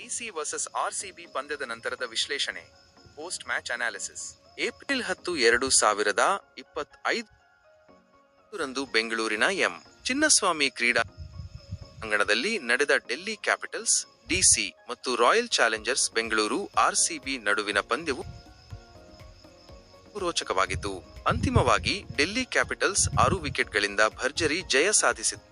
DC versus RCB ಪಂದ್ಯದ ನಂತರದ ವಿಶ್ಲೇಷಣೆ. Post match analysis. ಏಪ್ರಿಲ್ 10, 2025 ಬೆಂಗಳೂರಿನ ಎಂ. ಚಿನ್ನಸ್ವಾಮಿ ಕ್ರೀಡಾಂಗಣದಲ್ಲಿ ನಡೆದ ಡೆಲ್ಲಿ ಕ್ಯಾಪಿಟಲ್ಸ್, ಡಿಸಿ ಮತ್ತು ರಾಯಲ್ ಚಾಲೆಂಜರ್ಸ್ ಬೆಂಗಳೂರು ಆರ್ಸಿಬಿ ನಡುವಿನ ಪಂದ್ಯವು ರೋಚಕವಾಗಿತ್ತು. ಅಂತಿಮವಾಗಿ ಡೆಲ್ಲಿ ಕ್ಯಾಪಿಟಲ್ಸ್ 6 ವಿಕೆಟ್ಗಳಿಂದ ಭರ್ಜರಿ ಜಯ ಸಾಧಿಸಿತು.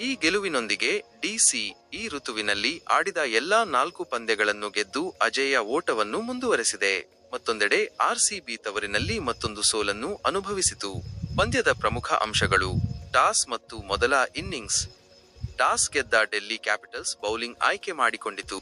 ಈ ಗೆಲುವಿನೊಂದಿಗೆ ಡಿಸಿ ಈ ಋತುವಿನಲ್ಲಿ ಆಡಿದ ಎಲ್ಲಾ 4 ಪಂದ್ಯಗಳನ್ನು ಗೆದ್ದು ಅಜೇಯ ಓಟವನ್ನು ಮುಂದುವರೆಸಿದೆ. ಮತ್ತೊಂದೆಡೆ ಆರ್ಸಿಬಿ ತವರಿನಲ್ಲಿ ಮತ್ತೊಂದು ಸೋಲನ್ನು ಅನುಭವಿಸಿತು. ಪಂದ್ಯದ ಪ್ರಮುಖ ಅಂಶಗಳು. ಟಾಸ್ ಮತ್ತು ಮೊದಲ ಇನ್ನಿಂಗ್ಸ್. ಟಾಸ್ ಗೆದ್ದ ಡೆಲ್ಲಿ ಕ್ಯಾಪಿಟಲ್ಸ್ ಬೌಲಿಂಗ್ ಆಯ್ಕೆ ಮಾಡಿಕೊಂಡಿತು.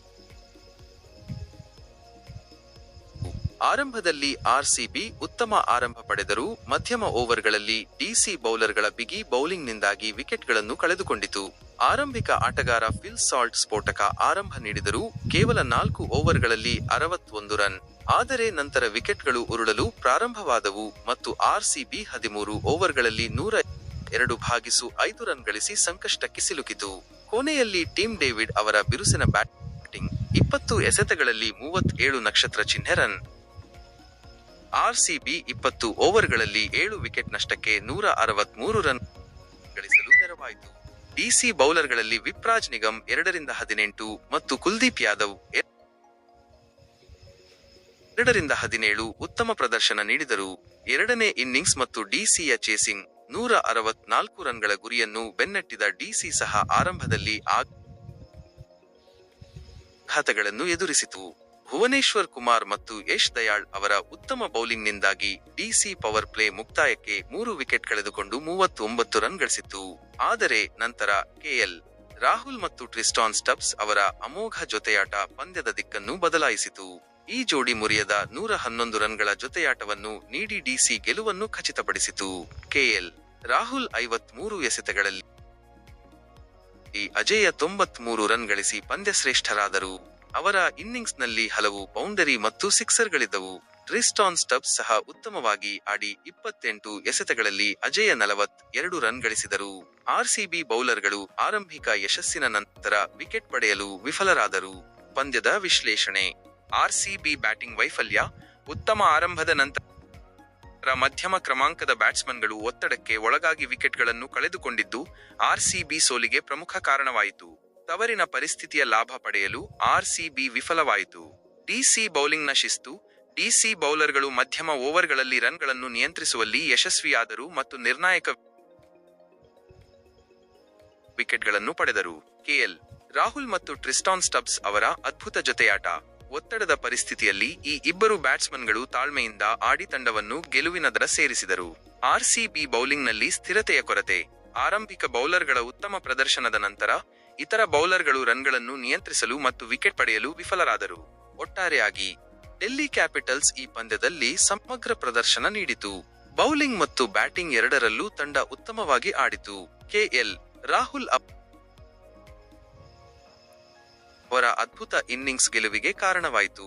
ಆರಂಭದಲ್ಲಿ ಆರ್ಸಿಬಿ ಉತ್ತಮ ಆರಂಭ ಪಡೆದರೂ ಮಧ್ಯಮ ಓವರ್ಗಳಲ್ಲಿ ಡಿಸಿ ಬೌಲರ್ಗಳ ಬಿಗಿ ಬೌಲಿಂಗ್ನಿಂದಾಗಿ ವಿಕೆಟ್ಗಳನ್ನು ಕಳೆದುಕೊಂಡಿತು. ಆರಂಭಿಕ ಆಟಗಾರ ಫಿಲ್ ಸಾಲ್ಟ್ ಸ್ಫೋಟಕ ಆರಂಭ ನೀಡಿದರೂ ಕೇವಲ 4 ಓವರ್ಗಳಲ್ಲಿ 61 ರನ್. ಆದರೆ ನಂತರ ವಿಕೆಟ್ಗಳು ಉರುಳಲು ಪ್ರಾರಂಭವಾದವು ಮತ್ತು ಆರ್ಸಿಬಿ 13 ಓವರ್ಗಳಲ್ಲಿ 102.5 ರನ್ ಗಳಿಸಿ ಸಂಕಷ್ಟಕ್ಕೆ ಸಿಲುಕಿತು. ಕೊನೆಯಲ್ಲಿ ಟಿಮ್ ಡೇವಿಡ್ ಅವರ ಬಿರುಸಿನ ಬ್ಯಾಟಿಂಗ್ 20 ಎಸೆತಗಳಲ್ಲಿ 37 ನಕ್ಷತ್ರ ಚಿಹ್ನೆ ರನ್. ಆರ್ಸಿಬಿ 20 ಓವರ್ಗಳಲ್ಲಿ 7 ವಿಕೆಟ್ ನಷ್ಟಕ್ಕೆ 163 ರನ್ ಗಳಿಸಲು ನೆರವಾಯಿತು. ಡಿಸಿ ಬೌಲರ್ಗಳಲ್ಲಿ ವಿಪ್ರಾಜ್ ನಿಗಮ್ 2-18 ಮತ್ತು ಕುಲ್ದೀಪ್ ಯಾದವ್ 2-17 ಉತ್ತಮ ಪ್ರದರ್ಶನ ನೀಡಿದರು. ಎರಡನೇ ಇನ್ನಿಂಗ್ಸ್ ಮತ್ತು ಡಿಸಿಯ ಚೇಸಿಂಗ್ 164 ರನ್ಗಳ ಗುರಿಯನ್ನು ಬೆನ್ನಟ್ಟಿದ ಡಿಸಿ ಸಹ ಆರಂಭದಲ್ಲಿ ಆಘಾತಗಳನ್ನು ಎದುರಿಸಿತು. ಭುವನೇಶ್ವರ್ ಕುಮಾರ್ ಮತ್ತು ಯಶ್ ದಯಾಳ್ ಅವರ ಉತ್ತಮ ಬೌಲಿಂಗ್ನಿಂದಾಗಿ ಡಿಸಿ ಪವರ್ ಪ್ಲೇ ಮುಕ್ತಾಯಕ್ಕೆ 3 ವಿಕೆಟ್ ಕಳೆದುಕೊಂಡು 39 ರನ್ ಗಳಿಸಿತು. ಆದರೆ ನಂತರ ಕೆಎಲ್ ರಾಹುಲ್ ಮತ್ತು ಟ್ರಿಸ್ಟಾನ್ ಸ್ಟಬ್ಸ್ ಅವರ ಅಮೋಘ ಜೊತೆಯಾಟ ಪಂದ್ಯದ ದಿಕ್ಕನ್ನು ಬದಲಾಯಿಸಿತು. ಈ ಜೋಡಿ ಮುರಿಯದ 111 ರನ್ಗಳ ಜೊತೆಯಾಟವನ್ನು ನೀಡಿ ಡಿಸಿ ಗೆಲುವನ್ನು ಖಚಿತಪಡಿಸಿತು. ಕೆಎಲ್ ರಾಹುಲ್ 53 ಎಸೆತಗಳಲ್ಲಿ ಅಜೇಯ 93 ರನ್ ಗಳಿಸಿ ಪಂದ್ಯಶ್ರೇಷ್ಠರಾದರು. ಅವರ ಇನ್ನಿಂಗ್ಸ್ನಲ್ಲಿ ಹಲವು ಬೌಂಡರಿ ಮತ್ತು ಸಿಕ್ಸರ್ಗಳಿದ್ದವು. ಟ್ರಿಸ್ಟಾನ್ ಸ್ಟಬ್ಸ್ ಸಹ ಉತ್ತಮವಾಗಿ ಆಡಿ 28 ಎಸೆತಗಳಲ್ಲಿ ಅಜೇಯ 42 ರನ್ ಗಳಿಸಿದರು. ಆರ್ಸಿಬಿ ಬೌಲರ್ಗಳು ಆರಂಭಿಕ ಯಶಸ್ಸಿನ ನಂತರ ವಿಕೆಟ್ ಪಡೆಯಲು ವಿಫಲರಾದರು. ಪಂದ್ಯದ ವಿಶ್ಲೇಷಣೆ. ಆರ್ಸಿಬಿ ಬ್ಯಾಟಿಂಗ್ ವೈಫಲ್ಯ. ಉತ್ತಮ ಆರಂಭದ ನಂತರ ಮಧ್ಯಮ ಕ್ರಮಾಂಕದ ಬ್ಯಾಟ್ಸ್ಮನ್ಗಳು ಒತ್ತಡಕ್ಕೆ ಒಳಗಾಗಿ ವಿಕೆಟ್ಗಳನ್ನು ಕಳೆದುಕೊಂಡಿದ್ದು ಆರ್ಸಿಬಿ ಸೋಲಿಗೆ ಪ್ರಮುಖ ಕಾರಣವಾಯಿತು. ತವರಿನ ಪರಿಸ್ಥಿತಿಯ ಲಾಭ ಪಡೆಯಲು ಆರ್ಸಿಬಿ ವಿಫಲವಾಯಿತು. ಡಿಸಿ ಬೌಲಿಂಗ್ನ ಶಿಸ್ತು. ಡಿಸಿ ಬೌಲರ್ಗಳು ಮಧ್ಯಮ ಓವರ್ಗಳಲ್ಲಿ ರನ್ಗಳನ್ನು ನಿಯಂತ್ರಿಸುವಲ್ಲಿ ಯಶಸ್ವಿಯಾದರು ಮತ್ತು ನಿರ್ಣಾಯಕ ವಿಕೆಟ್ಗಳನ್ನು ಪಡೆದರು. ಕೆಎಲ್ ರಾಹುಲ್ ಮತ್ತು ಟ್ರಿಸ್ಟಾನ್ ಸ್ಟಬ್ಸ್ ಅವರ ಅದ್ಭುತ ಜೊತೆಯಾಟ. ಒತ್ತಡದ ಪರಿಸ್ಥಿತಿಯಲ್ಲಿ ಈ ಇಬ್ಬರು ಬ್ಯಾಟ್ಸ್ಮನ್ಗಳು ತಾಳ್ಮೆಯಿಂದ ಆಡಿ ತಂಡವನ್ನು ಗೆಲುವಿನ ದರ ಸೇರಿಸಿದರು. ಆರ್ಸಿಬಿ ಬೌಲಿಂಗ್ನಲ್ಲಿ ಸ್ಥಿರತೆಯ ಕೊರತೆ. ಆರಂಭಿಕ ಬೌಲರ್ಗಳ ಉತ್ತಮ ಪ್ರದರ್ಶನದ ನಂತರ ಇತರ ಬೌಲರ್ಗಳು ರನ್ಗಳನ್ನು ನಿಯಂತ್ರಿಸಲು ಮತ್ತು ವಿಕೆಟ್ ಪಡೆಯಲು ವಿಫಲರಾದರು. ಒಟ್ಟಾರೆಯಾಗಿ ಡೆಲ್ಲಿ ಕ್ಯಾಪಿಟಲ್ಸ್ ಈ ಪಂದ್ಯದಲ್ಲಿ ಸಮಗ್ರ ಪ್ರದರ್ಶನ ನೀಡಿತು. ಬೌಲಿಂಗ್ ಮತ್ತು ಬ್ಯಾಟಿಂಗ್ ಎರಡರಲ್ಲೂ ತಂಡ ಉತ್ತಮವಾಗಿ ಆಡಿತು. ಕೆಎಲ್ ರಾಹುಲ್ ಅವರ ಅದ್ಭುತ ಇನ್ನಿಂಗ್ಸ್ ಗೆಲುವಿಗೆ ಕಾರಣವಾಯಿತು.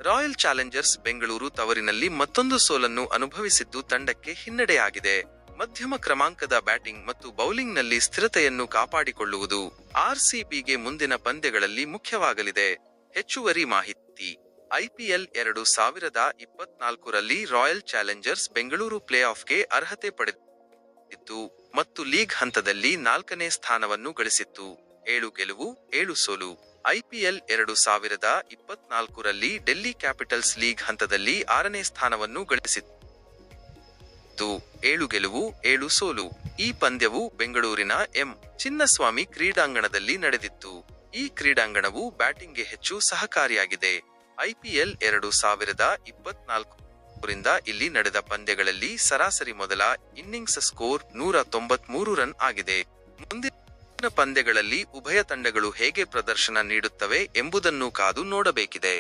ರಾಯಲ್ ಚಾಲೆಂಜರ್ಸ್ ಬೆಂಗಳೂರು ತವರಿನಲ್ಲಿ ಮತ್ತೊಂದು ಸೋಲನ್ನು ಅನುಭವಿಸಿದ್ದು ತಂಡಕ್ಕೆ ಹಿನ್ನಡೆಯಾಗಿದೆ. ಮಧ್ಯಮ ಕ್ರಮಾಂಕದ ಬ್ಯಾಟಿಂಗ್ ಮತ್ತು ಬೌಲಿಂಗ್ನಲ್ಲಿ ಸ್ಥಿರತೆಯನ್ನು ಕಾಪಾಡಿಕೊಳ್ಳುವುದು ಆರ್ಸಿಬಿಗೆ ಮುಂದಿನ ಪಂದ್ಯಗಳಲ್ಲಿ ಮುಖ್ಯವಾಗಲಿದೆ. ಹೆಚ್ಚುವರಿ ಮಾಹಿತಿ. ಐಪಿಎಲ್ 2024ರಲ್ಲಿ ರಾಯಲ್ ಚಾಲೆಂಜರ್ಸ್ ಬೆಂಗಳೂರು ಪ್ಲೇ ಆಫ್ಗೆ ಅರ್ಹತೆ ಪಡೆದಿತ್ತು ಮತ್ತು ಲೀಗ್ ಹಂತದಲ್ಲಿ 4ನೇ ಸ್ಥಾನವನ್ನು ಗಳಿಸಿತ್ತು. 7 ಗೆಲುವು, 7 ಸೋಲು. ಐಪಿಎಲ್ 2024ರಲ್ಲಿ ಡೆಲ್ಲಿ ಕ್ಯಾಪಿಟಲ್ಸ್ ಲೀಗ್ ಹಂತದಲ್ಲಿ 6ನೇ ಸ್ಥಾನವನ್ನು ಗಳಿಸಿತ್ತು. 7 ಗೆಲುವು, 7 ಸೋಲು. ಈ ಪಂದ್ಯವು ಬೆಂಗಳೂರಿನ ಎಂ. ಚಿನ್ನಸ್ವಾಮಿ ಕ್ರೀಡಾಂಗಣದಲ್ಲಿ ನಡೆದಿತ್ತು. ಈ ಕ್ರೀಡಾಂಗಣವು ಬ್ಯಾಟಿಂಗ್ಗೆ ಹೆಚ್ಚು ಸಹಕಾರಿಯಾಗಿದೆ. ಐಪಿಎಲ್ 2024ರಿಂದ ಇಲ್ಲಿ ನಡೆದ ಪಂದ್ಯಗಳಲ್ಲಿ ಸರಾಸರಿ ಮೊದಲ ಇನ್ನಿಂಗ್ಸ್ ಸ್ಕೋರ್ 193 ರನ್ ಆಗಿದೆ. ಮುಂದಿನ ಪಂದ್ಯಗಳಲ್ಲಿ ಉಭಯ ತಂಡಗಳು ಹೇಗೆ ಪ್ರದರ್ಶನ ನೀಡುತ್ತವೆ ಎಂಬುದನ್ನು ಕಾದು ನೋಡಬೇಕಿದೆ.